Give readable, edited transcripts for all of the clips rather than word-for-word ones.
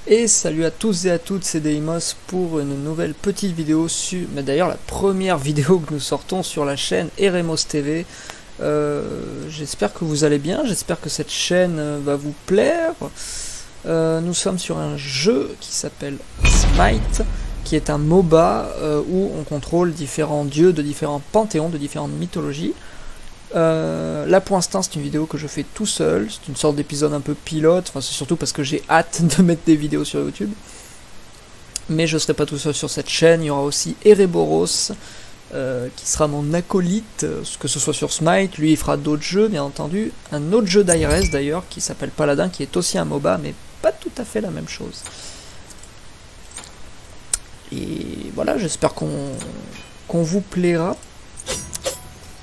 Et salut à tous et à toutes, c'est Deimos pour une nouvelle petite vidéo sur... Mais d'ailleurs la première vidéo que nous sortons sur la chaîne Eremos TV. J'espère que vous allez bien, j'espère que cette chaîne va vous plaire. Nous sommes sur un jeu qui s'appelle Smite, qui est un MOBA où on contrôle différents dieux de différents panthéons, de différentes mythologies. Là pour l'instant c'est une vidéo que je fais tout seul, c'est une sorte d'épisode un peu pilote, enfin c'est surtout parce que j'ai hâte de mettre des vidéos sur YouTube. Mais je serai pas tout seul sur cette chaîne, il y aura aussi Ereboros qui sera mon acolyte, que ce soit sur Smite, lui il fera d'autres jeux bien entendu, un autre jeu d'Ares d'ailleurs qui s'appelle Paladin, qui est aussi un MOBA mais pas tout à fait la même chose. Et voilà, j'espère qu'on vous plaira.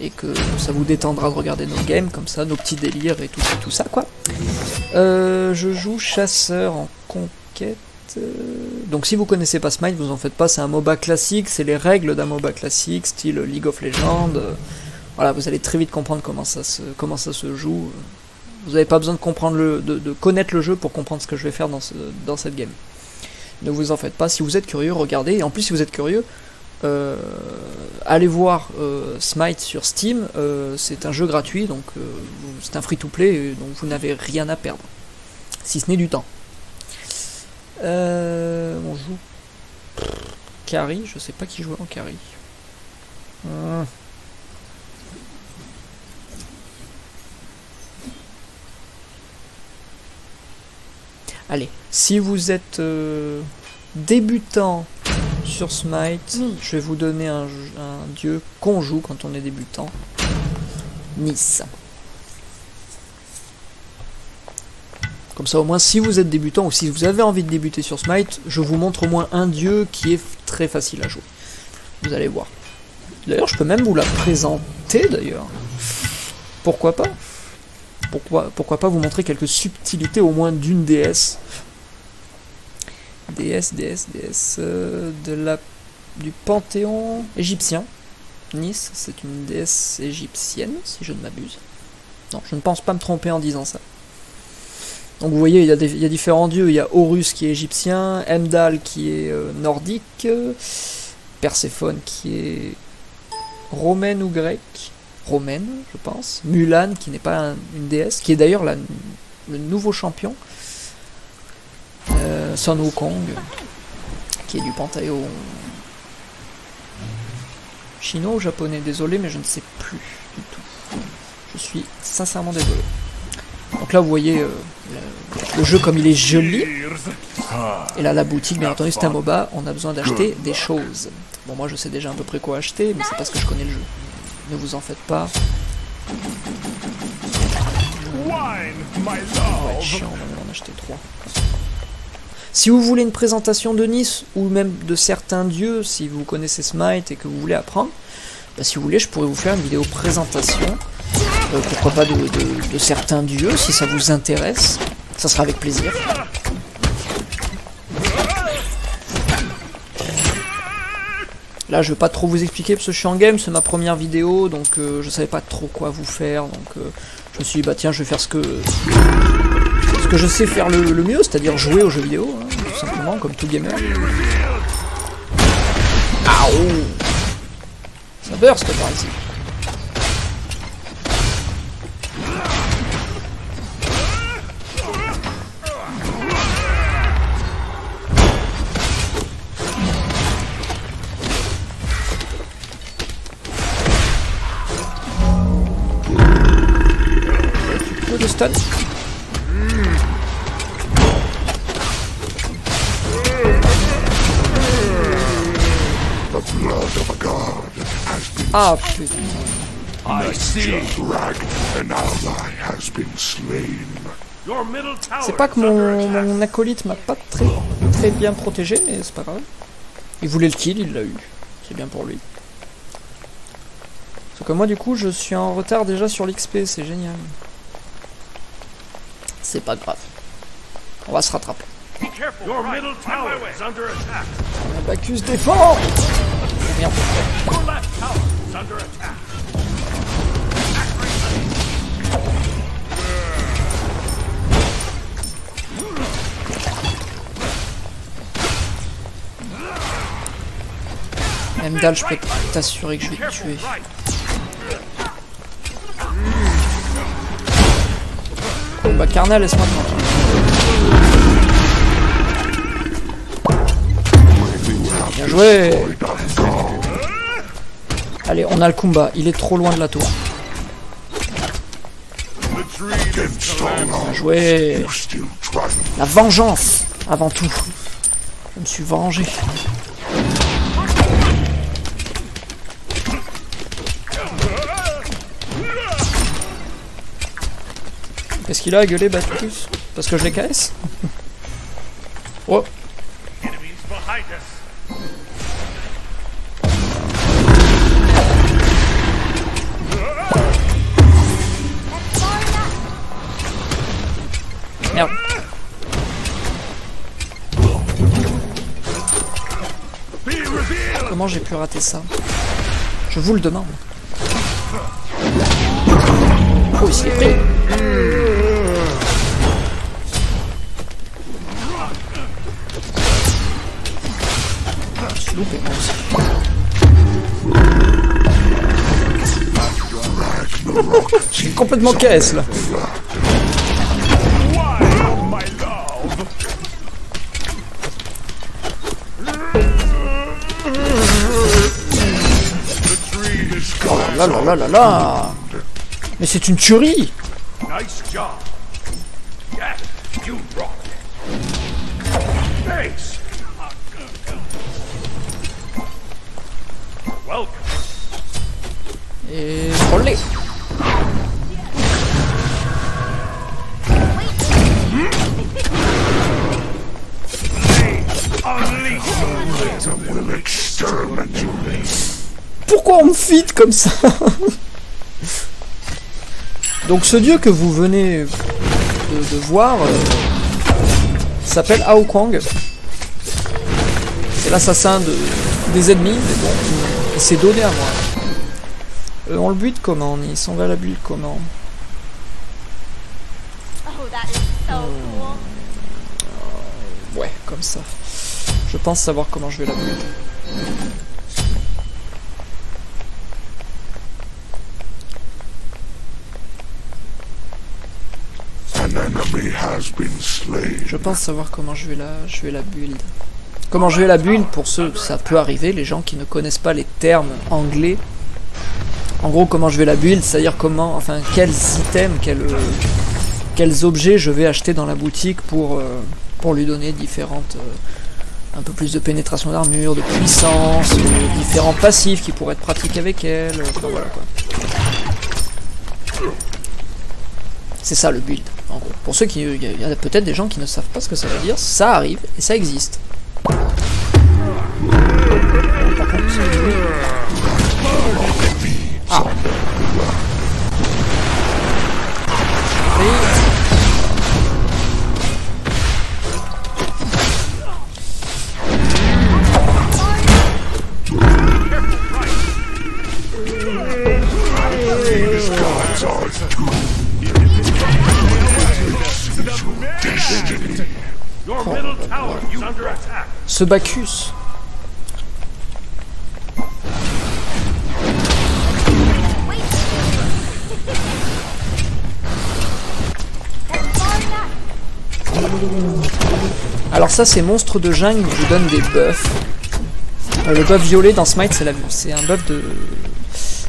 Et que ça vous détendra de regarder nos games comme ça, nos petits délires et tout ça quoi. Je joue chasseur en conquête. Donc si vous connaissez pas Smite, vous en faites pas, c'est un MOBA classique, c'est les règles d'un MOBA classique, style League of Legends. Voilà, vous allez très vite comprendre comment ça se joue. Vous n'avez pas besoin de comprendre de connaître le jeu pour comprendre ce que je vais faire dans cette game. Ne vous en faites pas, si vous êtes curieux, regardez. Et en plus si vous êtes curieux, allez voir Smite sur Steam, c'est un jeu gratuit, donc c'est un free-to-play, donc vous n'avez rien à perdre, si ce n'est du temps. On joue Carry, je sais pas qui joue en Carry. Allez, si vous êtes débutant sur Smite, je vais vous donner un dieu qu'on joue quand on est débutant. Nice. Comme ça au moins si vous êtes débutant ou si vous avez envie de débuter sur Smite, je vous montre au moins un dieu qui est très facile à jouer. Vous allez voir. D'ailleurs je peux même vous la présenter d'ailleurs. Pourquoi pas? Pourquoi pas vous montrer quelques subtilités au moins d'une déesse. Déesse du panthéon égyptien. Nice, c'est une déesse égyptienne, si je ne m'abuse. Non, je ne pense pas me tromper en disant ça. Donc vous voyez, il y a différents dieux. Il y a Horus qui est égyptien, Heimdall qui est nordique, Perséphone qui est romaine ou grecque. Romaine, je pense. Mulan qui n'est pas une déesse, qui est d'ailleurs le nouveau champion. Sun Wukong, qui est du panthéon chinois ou japonais, désolé, mais je ne sais plus du tout. Je suis sincèrement désolé. Donc là, vous voyez le jeu comme il est joli. Et là, la boutique, bien entendu, c'est un MOBA, on a besoin d'acheter des choses. Bon, moi, je sais déjà à peu près quoi acheter, mais c'est parce que je connais le jeu. Ne vous en faites pas. Ça va être chiant, on va en acheter 3. Si vous voulez une présentation de Nice, ou même de certains dieux, si vous connaissez Smite et que vous voulez apprendre, bah si vous voulez, je pourrais vous faire une vidéo présentation, pourquoi pas de certains dieux, si ça vous intéresse, ça sera avec plaisir. Là, je vais pas trop vous expliquer, parce que je suis en game, c'est ma première vidéo, donc je savais pas trop quoi vous faire, donc je me suis dit, bah tiens, je vais faire ce que je sais faire le mieux, c'est-à-dire jouer aux jeux vidéo, hein, tout simplement, comme tout gamer. Ah oh, ça burst par ici. Peu de stun. Ah putain. C'est pas que mon acolyte m'a pas très bien protégé, mais c'est pas grave. Il voulait le kill, il l'a eu. C'est bien pour lui. Sauf que moi du coup je suis en retard déjà sur l'XP, c'est génial. C'est pas grave. On va se rattraper. Bacchus défend. Merde. Heimdall, je peux t'assurer que je vais te tuer. Bon bah Karna, laisse-moi tranquille. Bien joué. Allez, on a le combat. Il est trop loin de la tour. Bien joué. La vengeance, avant tout. Je me suis vengé. Qu'est-ce qu'il a à gueuler, Bacchus? Parce que je les KS? Oh. Merde. Comment j'ai pu rater ça? Je vous le demande. Oh, il s'est pris. Je suis loupé, moi aussi. Je suis complètement caisse là. Oh là là là là là. Mais c'est une tuerie. Et trollé. Pourquoi on me feed comme ça? Donc ce dieu que vous venez de voir s'appelle Aokwang. C'est l'assassin des ennemis, mais bon, il s'est donné à moi. On le build comment? Il s'en va à la build comment? Ouais, comme ça. Je pense savoir comment je vais la build. Je pense savoir comment je vais la build. Comment je vais la build, pour ceux, ça peut arriver, les gens qui ne connaissent pas les termes anglais. En gros, comment je vais la build, c'est-à-dire comment, enfin, quels items, quels objets je vais acheter dans la boutique pour lui donner différentes, un peu plus de pénétration d'armure, de puissance, différents passifs qui pourraient être pratiques avec elle, enfin voilà quoi. C'est ça le build, en gros. Pour ceux qui, il y a peut-être des gens qui ne savent pas ce que ça veut dire, ça arrive et ça existe. Par contre, ah. Ce Bacchus. Alors ça c'est monstre de jungle, il vous donne des buffs. Le buff violet dans Smite c'est un buff de...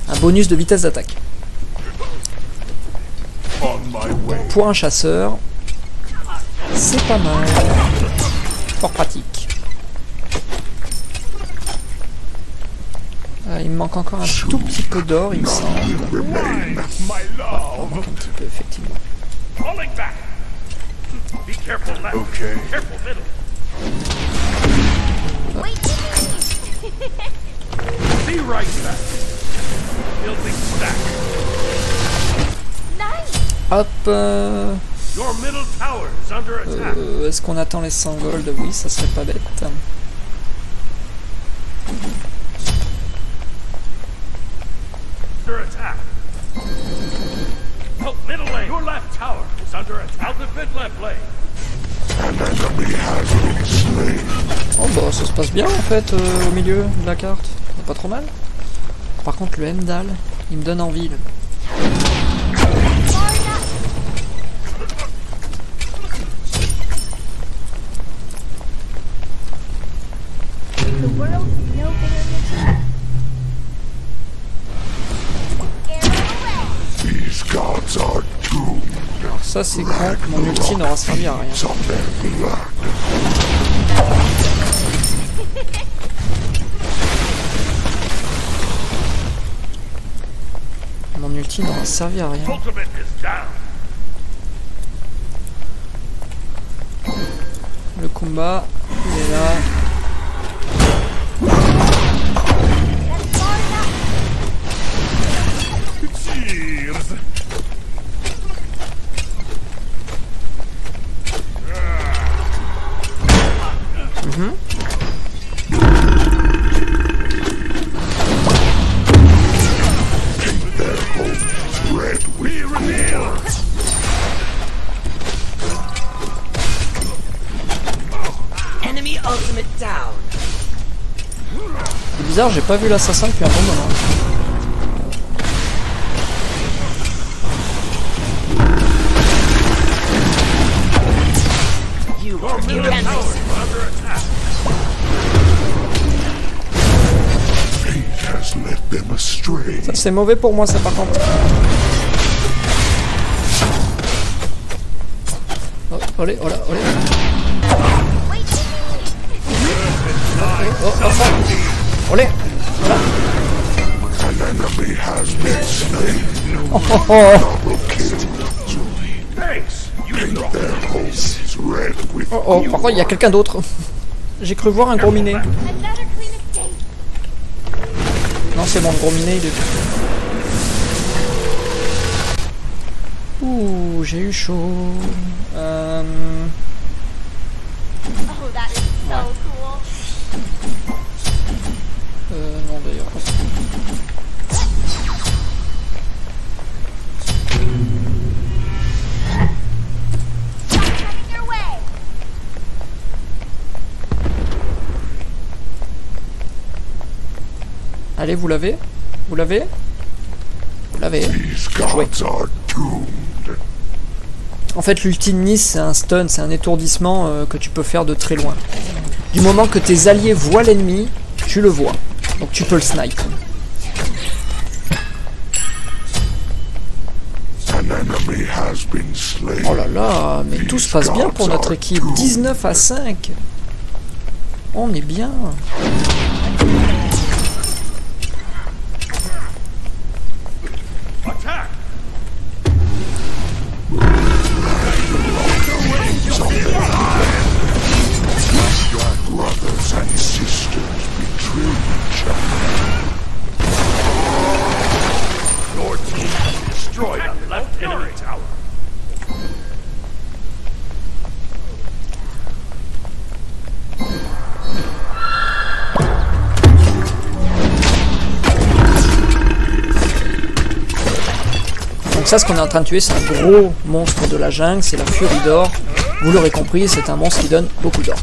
un bonus de vitesse d'attaque. Pour un chasseur, c'est pas mal. Fort pratique. Il me manque encore un tout petit peu d'or, il me semble. Ouais, il me manque un petit peu, effectivement. Hop. Est-ce qu'on attend les 100 gold? Oui, ça serait pas bête. Oh bah ça se passe bien en fait au milieu de la carte. pas trop mal. Par contre, le Heimdall, il me donne envie, là. Alors ça c'est con, mon ulti n'aura servi à rien. Mon ulti n'aura servi à rien. Le combat, il est là. C'est bizarre, j'ai pas vu l'assassin depuis un bon moment. Ça c'est mauvais pour moi ça par contre. Oh, allez, oh là, allez. Oh, oh, oh. Allez, voilà. Oh, oh, oh. Oh, oh, par contre il y a quelqu'un d'autre. J'ai cru voir un gros minet. Non, c'est bon, le gros minet, il est... Ouh, j'ai eu chaud. Ouais. Non, d'ailleurs. Allez, vous l'avez? Vous l'avez? Vous l'avez? Joué. En fait, l'ulti de Nice, c'est un stun, c'est un étourdissement que tu peux faire de très loin. Du moment que tes alliés voient l'ennemi, tu le vois. Donc tu peux le snipe. Oh là là, mais tout se passe bien pour notre équipe. 19 à 5. On est bien. Donc ça, ce qu'on est en train de tuer, c'est un gros monstre de la jungle, c'est la Furie d'or. Vous l'aurez compris, c'est un monstre qui donne beaucoup d'or.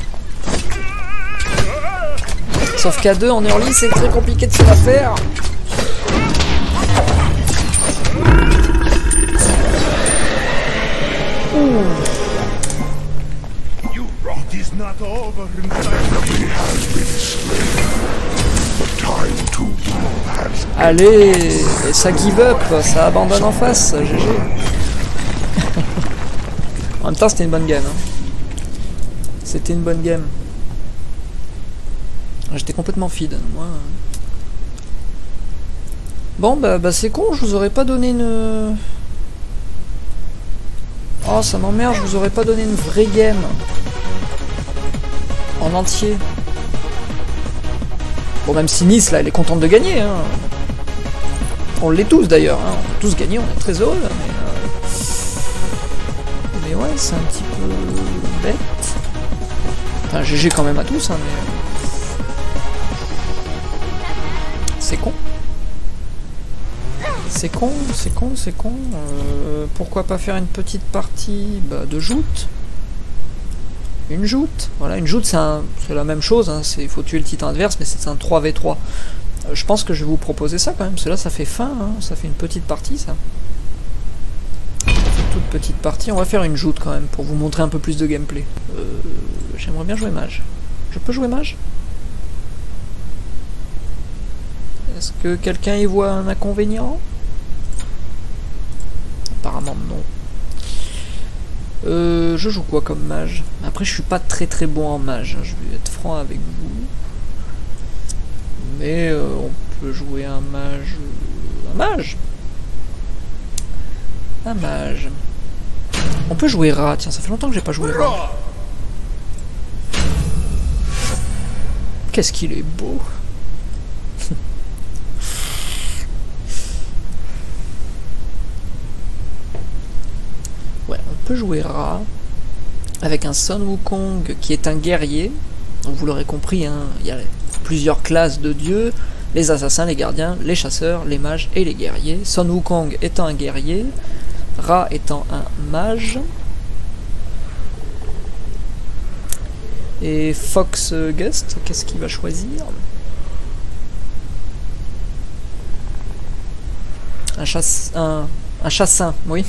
Sauf qu'à 2 en early, c'est très compliqué de se la faire. Allez, et ça give up, ça abandonne en face, GG. En même temps, c'était une bonne game. Hein. C'était une bonne game. J'étais complètement feed, moi. Bon, bah c'est con, je vous aurais pas donné une... Oh, ça m'emmerde, je vous aurais pas donné une vraie game. En entier. Bon, même si Nice, là, elle est contente de gagner, hein. On l'est tous, d'ailleurs, hein. On a tous gagné, on est très heureux, mais ouais, c'est un petit peu bête. Enfin, GG quand même à tous, hein, mais... C'est con. C'est con, c'est con, c'est con. Pourquoi pas faire une petite partie de joute? Une joute. Voilà, une joute, c'est la même chose. Hein, il faut tuer le titan adverse, mais c'est un 3v3. Je pense que je vais vous proposer ça quand même, parce que là ça fait fin, hein, ça fait une petite partie ça. Une toute petite partie, on va faire une joute quand même, pour vous montrer un peu plus de gameplay. J'aimerais bien jouer mage. Je peux jouer mage? Est-ce que quelqu'un y voit un inconvénient? Apparemment non. Je joue quoi comme mage? Après je suis pas très bon en mage, hein, je vais être franc avec vous. Mais on peut jouer un mage... Un mage? Un mage. On peut jouer rat, tiens, ça fait longtemps que j'ai pas joué rat. Qu'est-ce qu'il est beau! Ouais, on peut jouer rat avec un Sun Wukong qui est un guerrier. Donc vous l'aurez compris, hein, il y a plusieurs classes de dieux, les assassins, les gardiens, les chasseurs, les mages et les guerriers. Sun Wukong étant un guerrier, Ra étant un mage. Et Fox Guest, qu'est-ce qu'il va choisir? Un chassin, oui.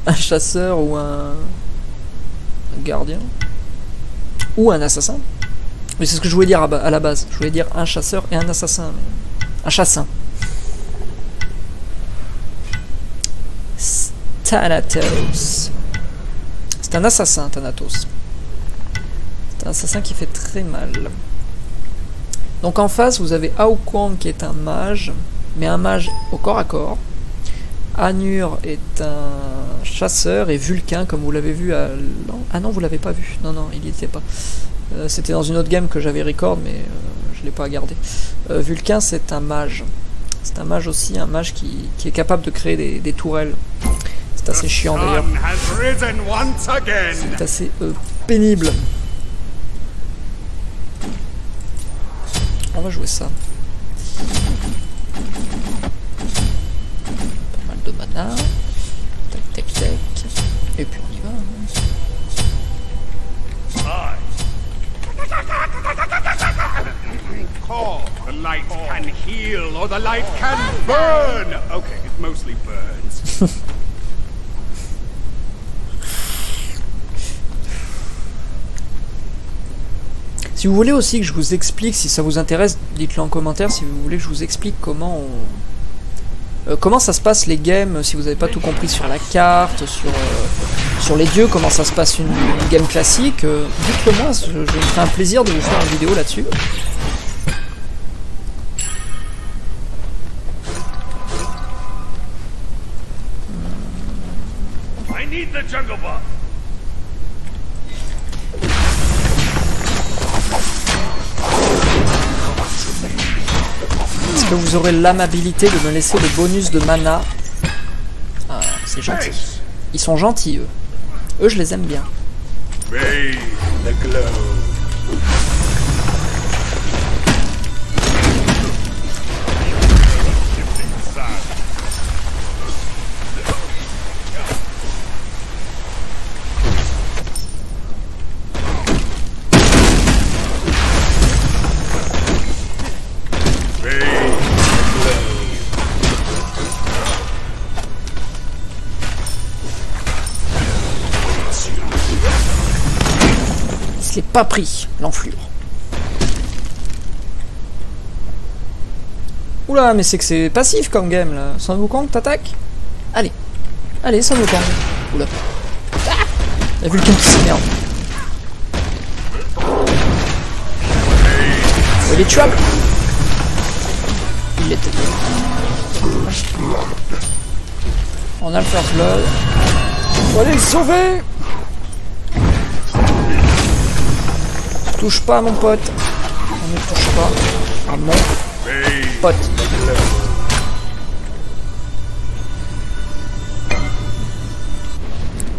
Un chasseur ou un gardien. Ou un assassin. Mais c'est ce que je voulais dire à la base. Je voulais dire un chasseur et un assassin. Un chassin. Thanatos. C'est un assassin, Thanatos. C'est un assassin qui fait très mal. Donc en face, vous avez Aokwang qui est un mage, mais un mage au corps à corps. Anur est un chasseur et Vulcain, comme vous l'avez vu à... Ah non, vous l'avez pas vu. Non, non, il n'y était pas. C'était dans une autre game que j'avais record, mais je ne l'ai pas gardé. Vulcain, c'est un mage. C'est un mage aussi, un mage qui est capable de créer des tourelles. C'est assez chiant d'ailleurs. C'est assez pénible. On va jouer ça. Pas mal de mana. Tac, tac, tac. Et puis on y va. The light can heal or the light can burn. Okay, it mostly burns. Si vous voulez aussi que je vous explique, si ça vous intéresse, dites-le en commentaire, si vous voulez que je vous explique comment comment ça se passe les games, si vous n'avez pas tout compris sur la carte, sur les dieux, comment ça se passe une game classique, dites-le moi, je me ferai un plaisir de vous faire une vidéo là-dessus. I need the jungle buff. Est-ce que vous aurez l'amabilité de me laisser le bonus de mana? Ah, c'est gentil. Ils sont gentils, eux. Eux, je les aime bien. Je l'ai pas pris, l'enflure. Oula, mais c'est que c'est passif comme game là. Sun Wukong, t'attaques? Allez. Allez, Sun Wukong. Oula. Ah, la Vulcain qui s'énerve. Il est tuable. Il l'était. On a le First Blood. Faut aller le sauver. Touche pas mon pote. On ne touche pas à mon pote.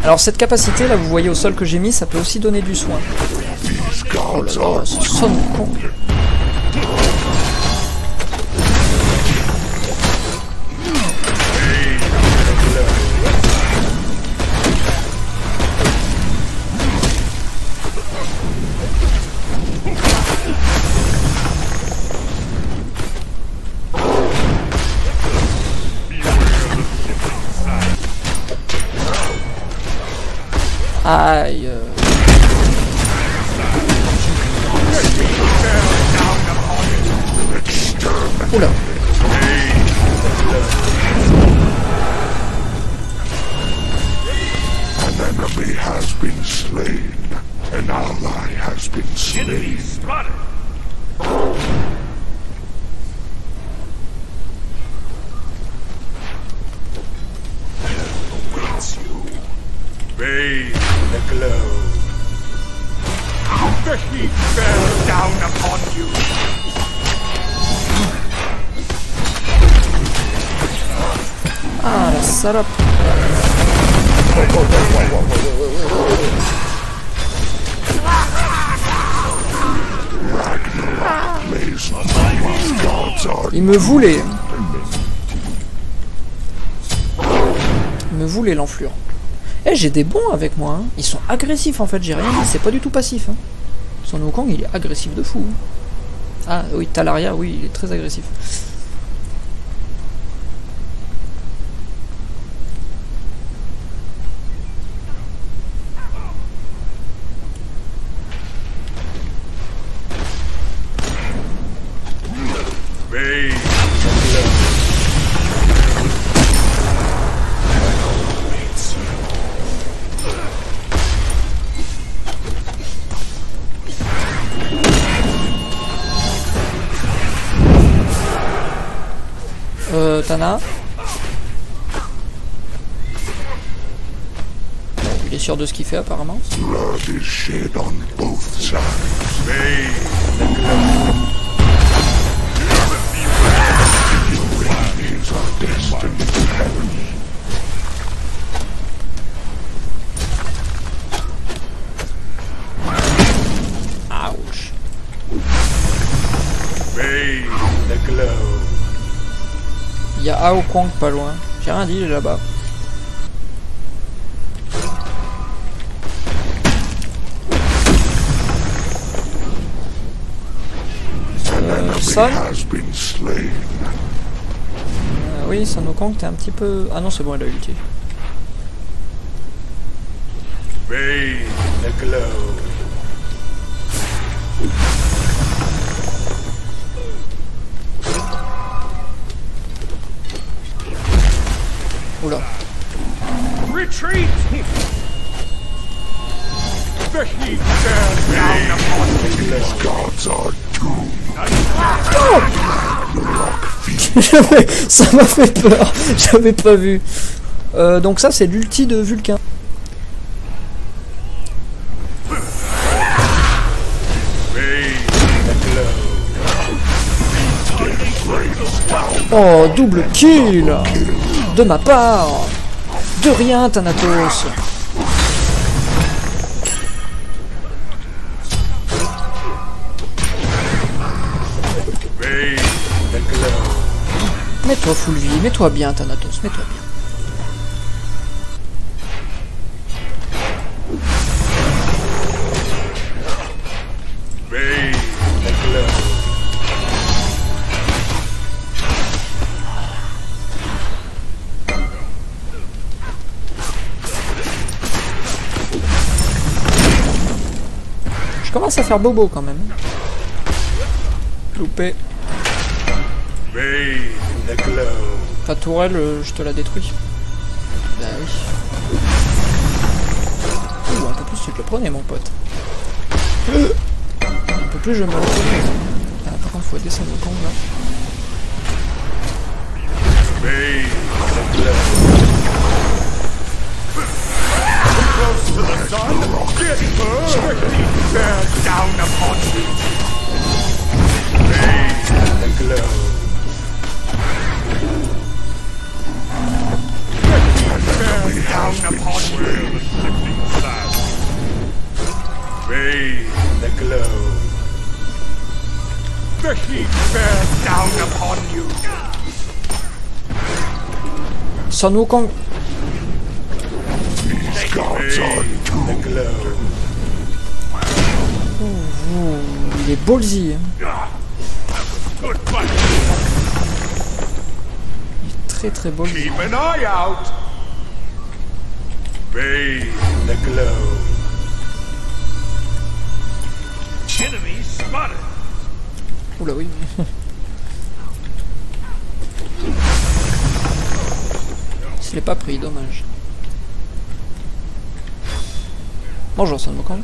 Alors cette capacité là, vous voyez au sol que j'ai mis, ça peut aussi donner du soin. Oh là là, ça sonne con. Aïe. Oula. An enemy has been slain. An ally has been slain. Awaits you. Bathe in the glow. The heat bears down upon you. Ah, la salope. Il me voulait. Il me voulait l'enflure. Eh, j'ai des bons avec moi. Hein. Ils sont agressifs en fait, j'ai rien dit. C'est pas du tout passif. Hein. Son Wukong, il est agressif de fou. Ah oui, Talaria, oui, il est très agressif. Tana. Il est sûr de ce qu'il fait apparemment. Blood is shed on both sides. Enemies are destined to heaven. Ouch. Bathe in the glow. Il y a Ao Kwang pas loin. J'ai rien dit, il est là-bas. Son. Oui, Son Wukong, t'es un petit peu... Ah non, c'est bon, il a ulti. Bathe in the glow. Oula. Retreat! The heat bears down upon you. These gods are doomed. Ça m'a fait peur. J'avais pas vu. Donc ça, c'est l'ulti de Vulcain. Oh, double kill de ma part. De rien, Thanatos. Mets-toi full vie, mets-toi bien, Thanatos, mets-toi bien. Je commence à faire bobo quand même. Loupé. Ta tourelle, je te la détruis. Bah oui. Ouh, un peu plus tu te le prenais, mon pote. Un peu plus je me le prenais. Ah, par contre, faut descendre au combat. The heat bears down upon you. Son Wukong. These gods are doomed. Il est ballsy. Hein. Il est très très ballsy. Keep an eye out. Bathe in the glow. Enemy spotted. Oula oui. Je l'ai pas pris, dommage. Bonjour, Sun Wukong.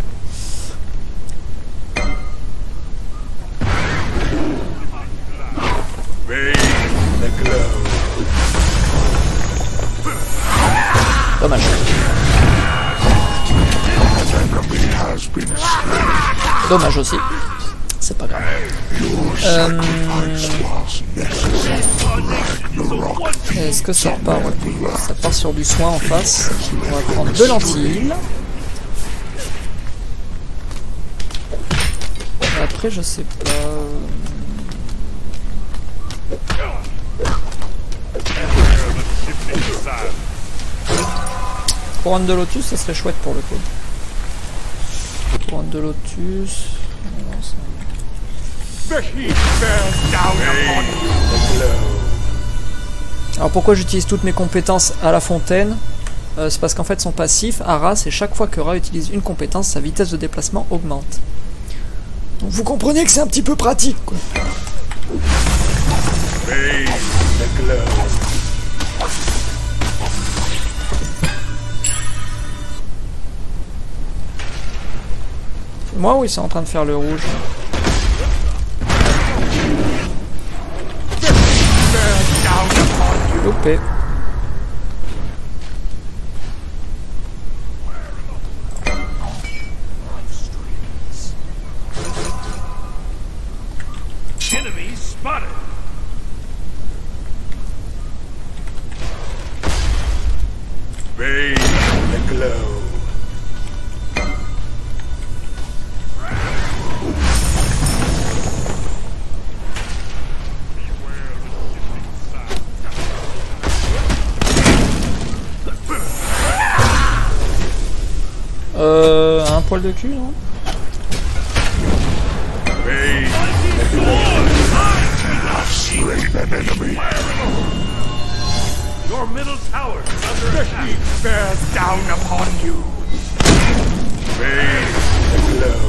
Dommage. Dommage aussi. C'est pas grave. Est-ce que ça repart? Ouais. Ça part sur du soin en face. On va prendre 2 lentilles. Après, je sais pas. Couronne de lotus, ça serait chouette pour le coup. Couronne de lotus. Alors pourquoi j'utilise toutes mes compétences à la fontaine? C'est parce qu'en fait son passif à Ra, c'est chaque fois que Ra utilise une compétence, sa vitesse de déplacement augmente. Donc vous comprenez que c'est un petit peu pratique quoi. Moi oui, c'est en train de faire le rouge. Loupé. Enemy spotted. Bathe in the glow. Un poil de cul, non? Your middle tower is under attack. Bears down upon you. Bathe in the glow.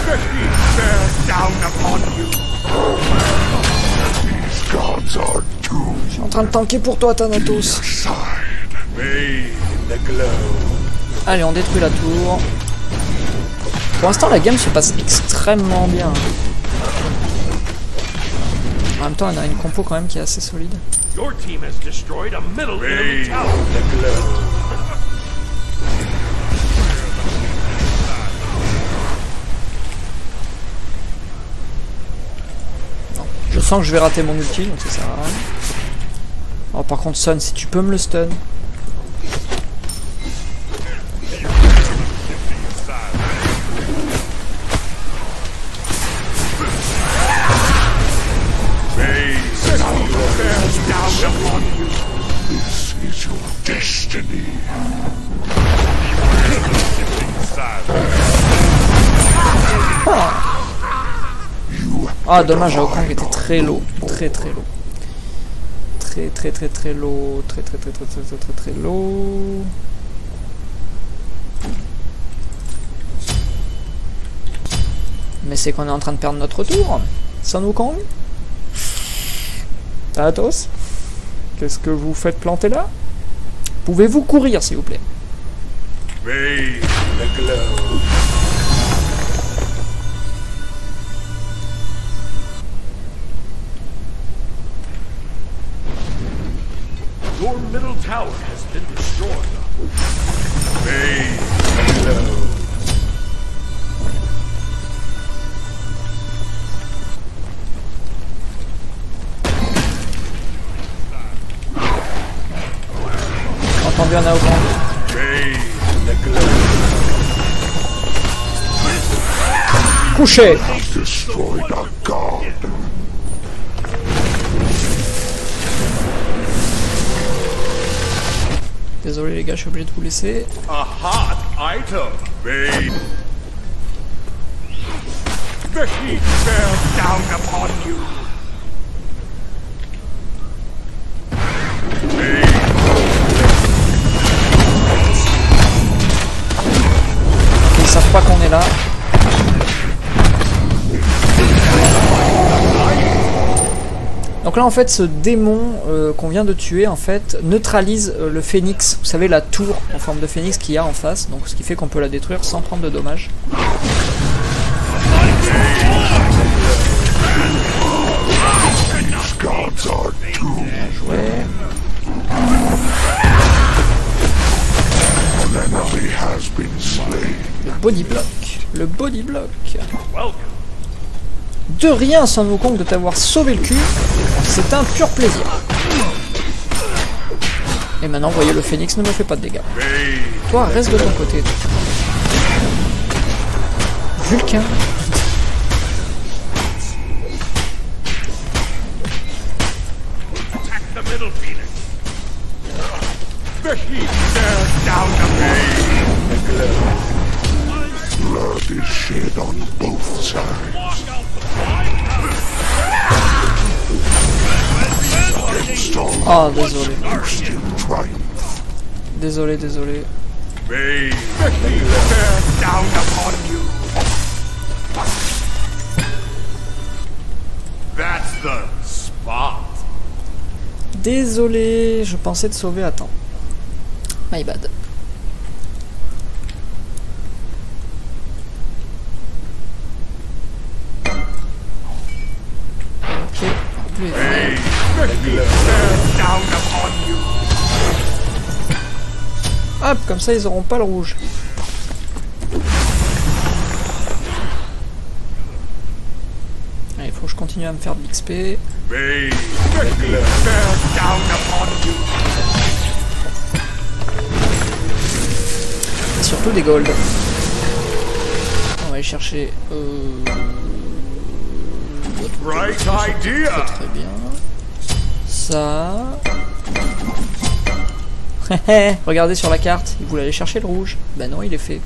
The heat bears down upon you. These gods are doomed. Je suis en train de tanker pour toi, Thanatos. Side. Bathe in the glow. Allez, on détruit la tour. Pour l'instant, la game se passe extrêmement bien. En même temps, on a une compo quand même qui est assez solide. Your team has destroyed a middle enemy tower. Non. Je sens que je vais rater mon ulti, donc ça sert à rien. Oh, par contre, Sun, si tu peux me le stun. This is your destiny. Ah, dommage, Wukong était très low. Très low. Très low. Très low. Mais c'est qu'on est en train de perdre notre tour. Sun Wukong. Thanatos, qu'est-ce que vous faites planter là? Pouvez-vous courir, s'il vous plaît? Bathe in the glow. Your middle tower has been destroyed. Bathe in the glow. Entendu un Wukong. Couché. Destroyed a god. Désolé les gars, je suis obligé de vous laisser. A hot item. Bathe. The heat bears down upon you. crois qu'on est là. Donc là en fait ce démon qu'on vient de tuer en fait neutralise le phénix, vous savez la tour en forme de phénix qu'il y a en face, donc ce qui fait qu'on peut la détruire sans prendre de dommages. Bien joué. Le body block. Le body block. De rien, Sun Wukong, de t'avoir sauvé le cul. C'est un pur plaisir. Et maintenant, vous voyez, le phénix ne me fait pas de dégâts. Toi, reste de ton côté. Vulcain. Blood is shed on both sides. Ah, désolé. Désolé, désolé. Désolé, je pensais te sauver à temps. My bad. Ok. Hop, comme ça ils auront pas le rouge. Allez, faut que je continue à me faire de l'XP. Et surtout des golds. On va aller chercher. Très bien. Ça. Regardez sur la carte, il voulait aller chercher le rouge. Ben non, il est fait.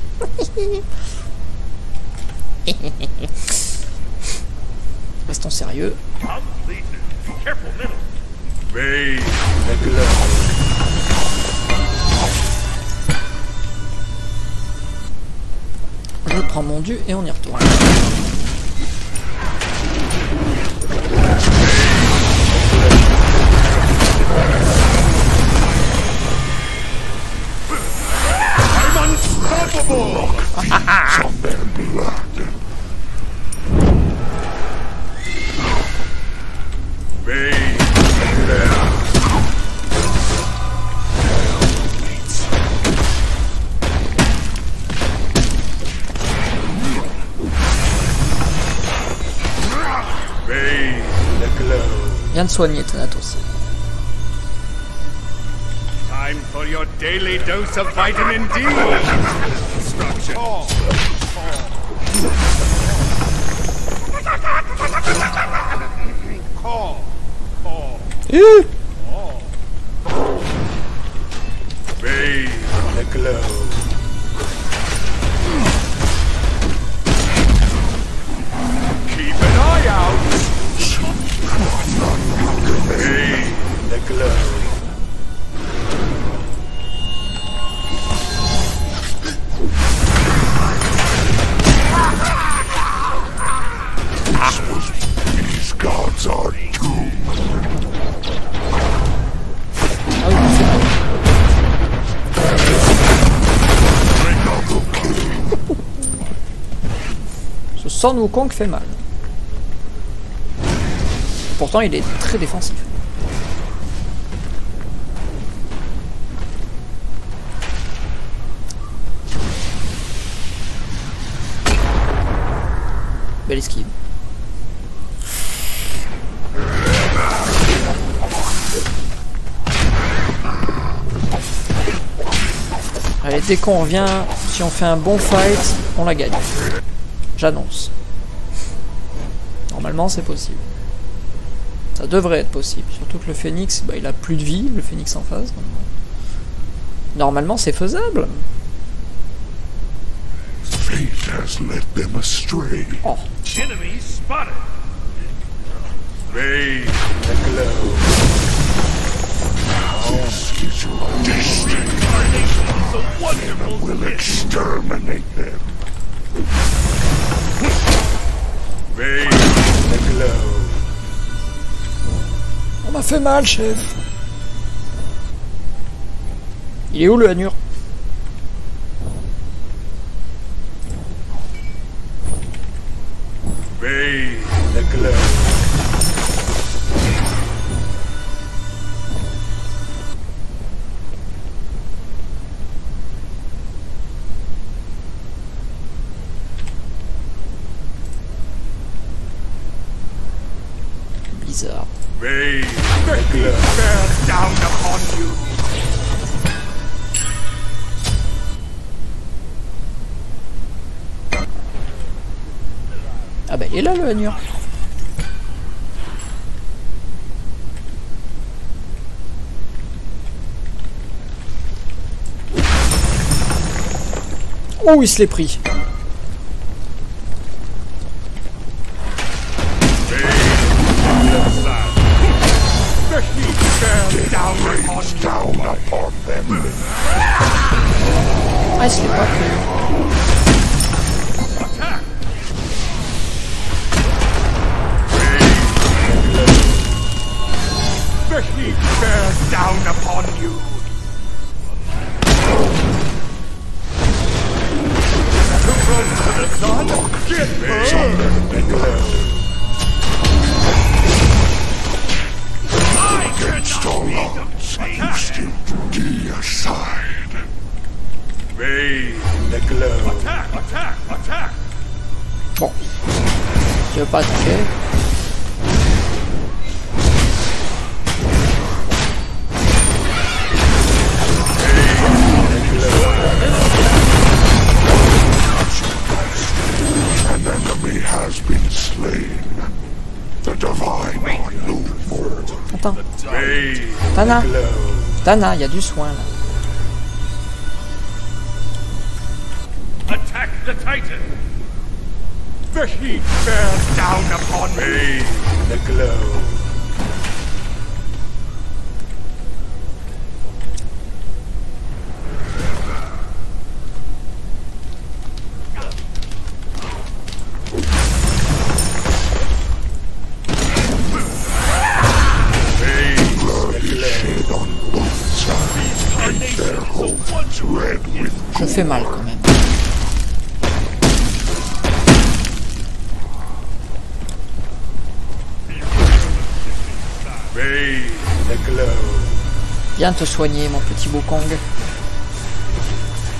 Restons sérieux. Je prends mon dû et on y retourne. Viens de soigner Thanatos. Time for your daily dose of vitamin D. Destruction. Call. Bathe the glow. Keep an eye out. Bathe the glow. These gods are doomed. Ce Sun Wukong fait mal. Pourtant, il est très défensif. Belle esquive. Allez, dès qu'on revient, si on fait un bon fight, on la gagne. J'annonce. Normalement, c'est possible. Ça devrait être possible. Surtout que le phénix, bah, il a plus de vie, le phénix en face. Donc... Normalement, c'est faisable. Fate has led them astray. Oh. Enemy spotted. Bathe the glow. This is your destiny. So wonderful. We'll exterminate them. On m'a fait mal, chef. Il est où le hanur? Bizarre. Ah bah il est là le hanur. Oh il se l'est pris. Ah il se l'est pas pris. The heat bears down upon you. Too close to the sun? Get burned! Against all odds, you still deicide. Raise the glow. Attack! Attack! Attack! Bon. Tu veux pas attaquer? An enemy has been slain. The divine are no more. Attends. Raise Tana. the glow. Tana, il y a du soin là. Attack the Titan! The heat bears down upon me! The glow. Shed on both sides. Make their homes red with Je fais mal quand même. Raise the glow. Viens te soigner mon petit beau Kong.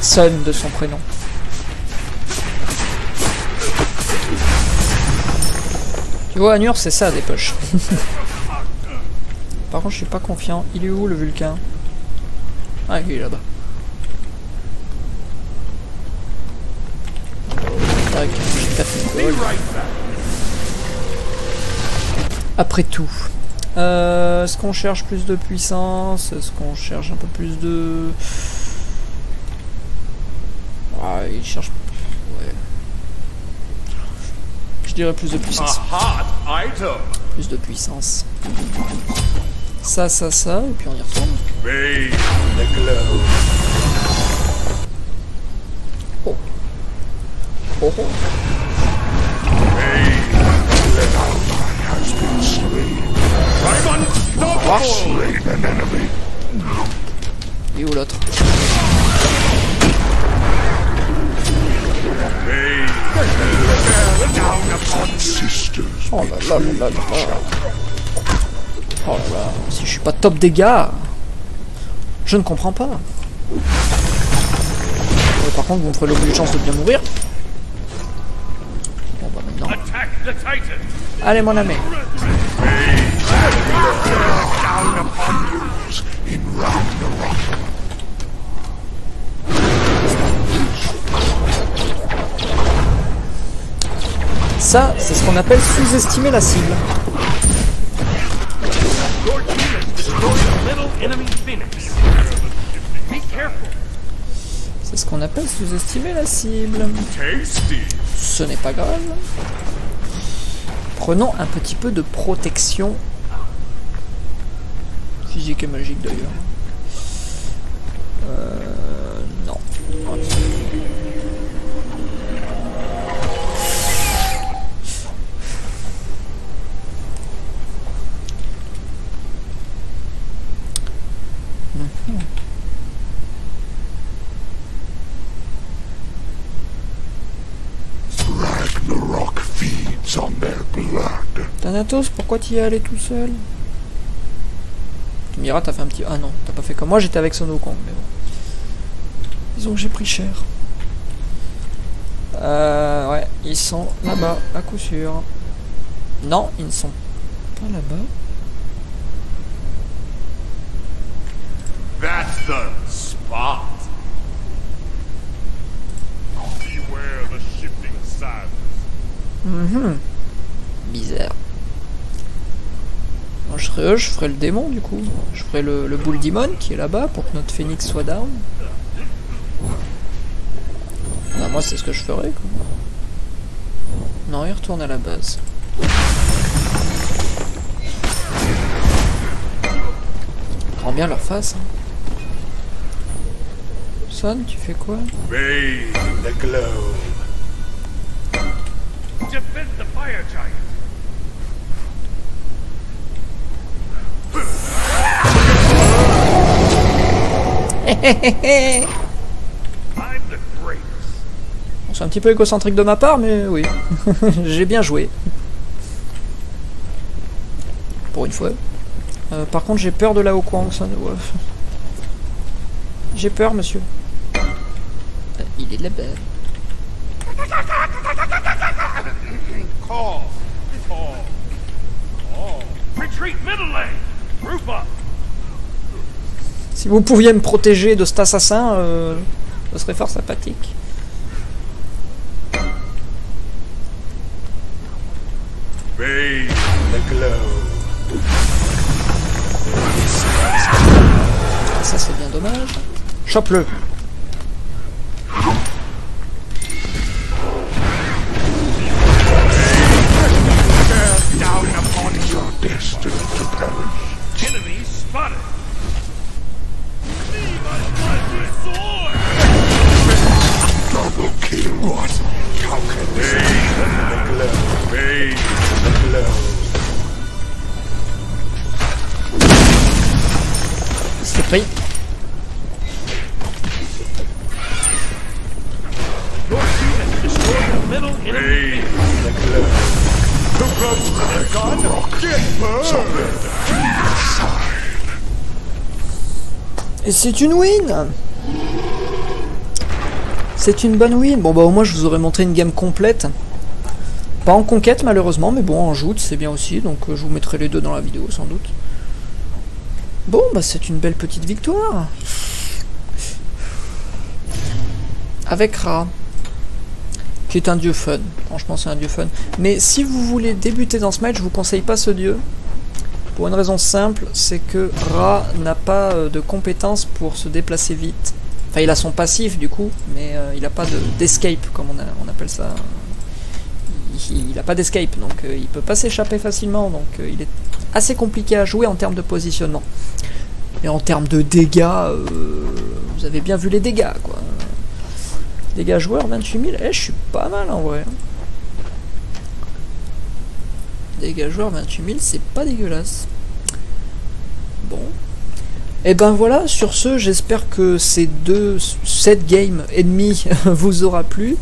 Sun de son prénom. Tu vois, Hanur, c'est ça des poches. Par contre, je suis pas confiant. Il est où le Vulcain? Ah, il est là-bas. Tac, j'ai 4 Nicoles. Après tout, est-ce qu'on cherche plus de puissance? Est-ce qu'on cherche un peu plus de... Ah, il cherche... Ouais. Je dirais plus de puissance. Plus de puissance. Ça, et puis on y retourne. Raise the glow. Oh. Oh oh. has been slain. Slain an enemy. Et où l'autre? Sisters. Oh là là là là là. Oh là là, si je suis pas top dégâts, je ne comprends pas. Par contre, vous me ferez l'obligeance de bien mourir. Bon bah maintenant. Allez mon ami. Ça, c'est ce qu'on appelle sous-estimer la cible. C'est ce qu'on appelle sous-estimer la cible. Ce n'est pas grave. Prenons un petit peu de protection physique et magique d'ailleurs. Non. Thanatos, pourquoi t'y es allé tout seul? Tu me diras, t'as fait un petit... Ah non, t'as pas fait comme moi, j'étais avec Son Wukong, mais bon. Disons que j'ai pris cher. Ouais, ils sont là-bas, à coup sûr. Non, ils ne sont pas là-bas. That's the spot. Beware the shifting sands. Bizarre. Moi, je serais eux, je ferais le démon du coup. Je ferais le Bull Demon qui est là-bas pour que notre phénix soit down. Bah, moi, c'est ce que je ferais quoi. Non, il retourne à la base. Prends bien leur face. Hein. Son, tu fais quoi? Bathe the glow. Defend the fire giant. I'm the greatest. Bon, c'est un petit peu égocentrique de ma part, mais oui. J'ai bien joué. Pour une fois. Par contre, j'ai peur de la Wukong. J'ai peur, monsieur. Il est là-bas. Call. Retreat middle lane. Group up. Si vous pouviez me protéger de cet assassin, ce serait fort sympathique. Bathe the glow. Ça c'est bien dommage. Chope-le. Down upon you. You're destined to perish. Enemy spotted. Leave us with sword. Double kill. What? How can this be? The glow. Bathe the glow. C'est pris. Your team has destroyed the middle enemy. Bathe the glow. The roast is gone. Get burned. Et c'est une win. C'est une bonne win. Bon bah au moins je vous aurais montré une game complète. Pas en conquête malheureusement, mais bon en joute c'est bien aussi, donc je vous mettrai les deux dans la vidéo sans doute. Bon bah c'est une belle petite victoire. Avec Ra, qui est un dieu fun. Franchement c'est un dieu fun. Mais si vous voulez débuter dans ce match, je vous conseille pas ce dieu. Pour une raison simple, c'est que Ra n'a pas de compétences pour se déplacer vite. Enfin, il a son passif du coup, mais il n'a pas d'escape, comme on appelle ça. Il n'a pas d'escape, donc il peut pas s'échapper facilement, donc il est assez compliqué à jouer en termes de positionnement. Et en termes de dégâts, vous avez bien vu les dégâts, quoi. Dégâts joueurs, 28 000, je suis pas mal en vrai. Dégâts joueurs 28 000, c'est pas dégueulasse. Bon. Et ben voilà, sur ce, j'espère que cette game et demie vous aura plu.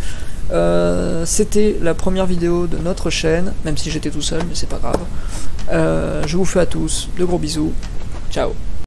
C'était la première vidéo de notre chaîne, même si j'étais tout seul, mais c'est pas grave. Je vous fais à tous de gros bisous. Ciao.